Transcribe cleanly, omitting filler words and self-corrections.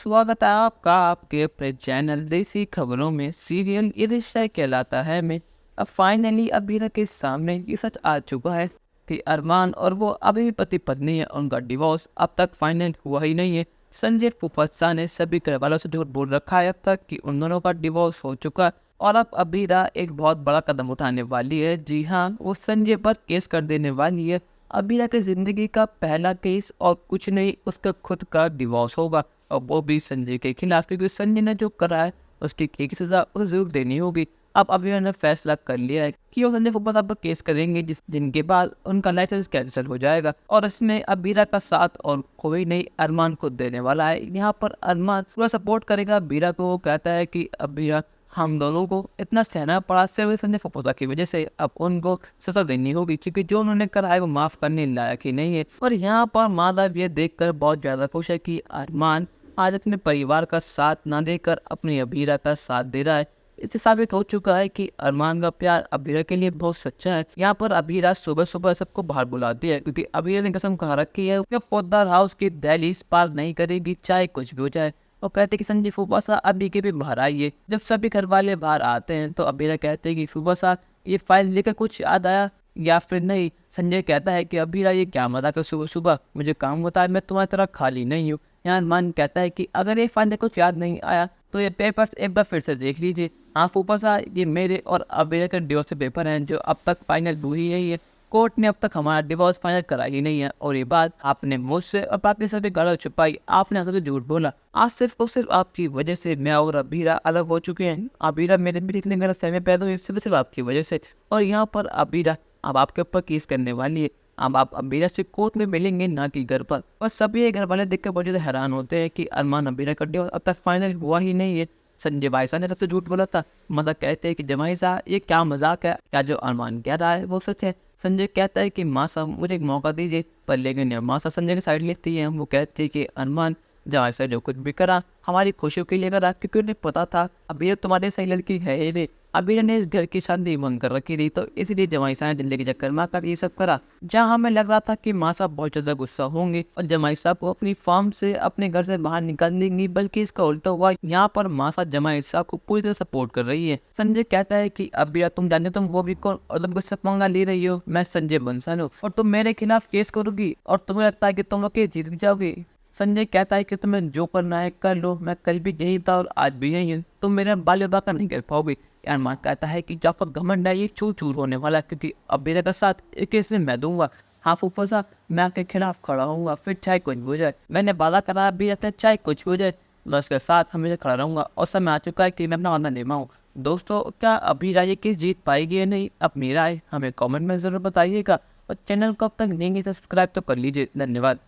स्वागत है आपका आपके अपने चैनल देसी खबरों में। सीरियल ये रिश्ता कहलाता है में अब फाइनली अभीरा के सामने ये सच आ चुका है कि अरमान और वो अभी भी पति पत्नी है। उनका डिवोर्स अब तक फाइनल हुआ ही नहीं है। संजय फुफसा ने सभी घर वालों से झूठ बोल रखा है अब तक कि उन दोनों का डिवोर्स हो चुका है और अब अभीरा एक बहुत बड़ा कदम उठाने वाली है। जी हाँ, वो संजय पर केस कर देने वाली है। अभीरा की जिंदगी का पहला केस और कुछ नहीं, उसका खुद का डिवोर्स होगा और वो भी संजय के खिलाफ, क्योंकि संजय ने जो करा है उसकी एक सजा उसे जरूर देनी होगी। अब अभी ने फैसला कर लिया है कि वो संजय फुफा साहब पर केस करेंगे, जिनके बाद उनका लाइसेंस कैंसिल हो जाएगा और इसमें अबीरा का साथ और कोई नहीं अरमान को देने वाला है। यहाँ पर अरमान पूरा सपोर्ट करेगा अबीरा को। वो कहता है कि अबीरा हम दोनों को इतना सहना पड़ा सिर्फ संजय फुफा की वजह से, अब उनको सजा देनी होगी क्योंकि जो उन्होंने करा है वो माफ करने लायक ही नहीं है। और यहाँ पर माधव ये देखकर बहुत ज्यादा खुश है कि अरमान आज अपने परिवार का साथ ना देकर अपनी अबीरा का साथ दे रहा है। इससे साबित हो चुका है कि अरमान का प्यार अबीरा के लिए बहुत सच्चा है। यहाँ पर अबीरा सुबह सुबह सबको बाहर बुलाती है क्योंकि अबीरा ने कसम खा रखी है कि फौजदार हाउस की दहलीज पार नहीं करेगी चाहे कुछ भी हो जाए। वो कहते कि संजय फुफसा अभी के भी बाहर आइए। जब सभी घर वाले बाहर आते हैं तो अबीरा कहते हैं कि फुफसा ये फाइल लेकर कुछ याद आया या फिर नहीं। संजय कहता है कि अबीरा ये क्या मजाक है, सुबह सुबह मुझे काम होता है, मैं तुम्हारी तरह खाली नहीं हूँ। यहाँ अरमान कहता है कि अगर ये फाइल कुछ याद नहीं आया तो ये पेपर्स एक बार फिर से देख लीजिए। हाँ फूफा, ये मेरे और अबीरा के डिवोर्स के पेपर हैं जो अब तक फाइनल हुई नहीं है। कोर्ट ने अब तक हमारा डिवोर्स फाइनल करा ही नहीं है और ये बात आपने मुझसे और बाकी सभी गलत छुपाई। आपने हमसे झूठ बोला। आज सिर्फ और सिर्फ आपकी वजह से मैं और अबीरा अलग हो चुके हैं। अबीरा मेरे भी इतने गलत फहमी पैदा हुई सिर्फ आपकी वजह से। और यहाँ पर अबीरा अब आपके ऊपर केस करने वाली है। अब आप अबीरा से कोर्ट में मिलेंगे ना कि घर पर। और सभी घर वाले देखकर बहुत ज़्यादा हैरान होते हैं कि अरमान अबीरा का डिवोर्स अब तक फाइनल हुआ ही नहीं है। संजय भाई साहब ने सबसे झूठ बोला था। मजाक कहते हैं कि जमाई साहब ये क्या मजाक है, क्या जो अरमान कह रहा है वो सच है। संजय कहता है कि माँ साहब मुझे एक मौका दीजिए, पर लेकिन माँ साहब संजय की साइड लेती है। वो कहती है कि अरमान जमाई साहब जो कुछ भी करा हमारी खुशियों के लिए करा, क्योंकि उन्हें पता था अबीरा तुम्हारे सही लड़की है ही नहीं। अबीरा ने इस घर की शांति भंग कर रखी थी, तो इसलिए जमाई साहब दिल्ली के चक्कर में आकर ये सब करा। जहाँ हमें लग रहा था कि माँ साहब बहुत ज्यादा गुस्सा होंगे और जमाई साहब को अपनी फार्म से अपने घर से बाहर निकाल देंगी, बल्कि इसका उल्टा हुआ। यहाँ पर माँ साहब जमाई साहब को पूरी तरह सपोर्ट कर रही है। संजय कहता है कि अबीरा तुम जानते तुम वो भी कौन और तुम गुस्सा पंगा ले रही हो। मैं संजय बंसल हूँ और तुम मेरे खिलाफ केस करोगी और तुम्हें लगता है कि तुम केस जीत भी जाओगी। संजय कहता है कि तुम्हें जो करना है कर लो, मैं कल भी यही था और आज भी यही हूँ, तुम मेरा बाल विवाह कर नहीं कर पाओगे। अरमान कहता है कि जो आपका घमंड है ये चूर चूर होने वाला है, क्योंकि अबीरा का साथ एक केस में मैं दूंगा। हाँ फूफा साहब, मैं आपके खिलाफ खड़ा हूँगा, फिर चाहे कुछ भी हो जाए। मैंने वादा करा भी रहता है चाहे कुछ भी हो जाए मैं उसके साथ हमेशा खड़ा रहूंगा और समय आ चुका है कि मैं अपना वादा निभाऊँ। दोस्तों, क्या अबीरा ये केस जीत पाएगी या नहीं, अब मेरा है, हमें कॉमेंट में ज़रूर बताइएगा और चैनल को अब तक नहीं सब्सक्राइब तो कर लीजिए। धन्यवाद।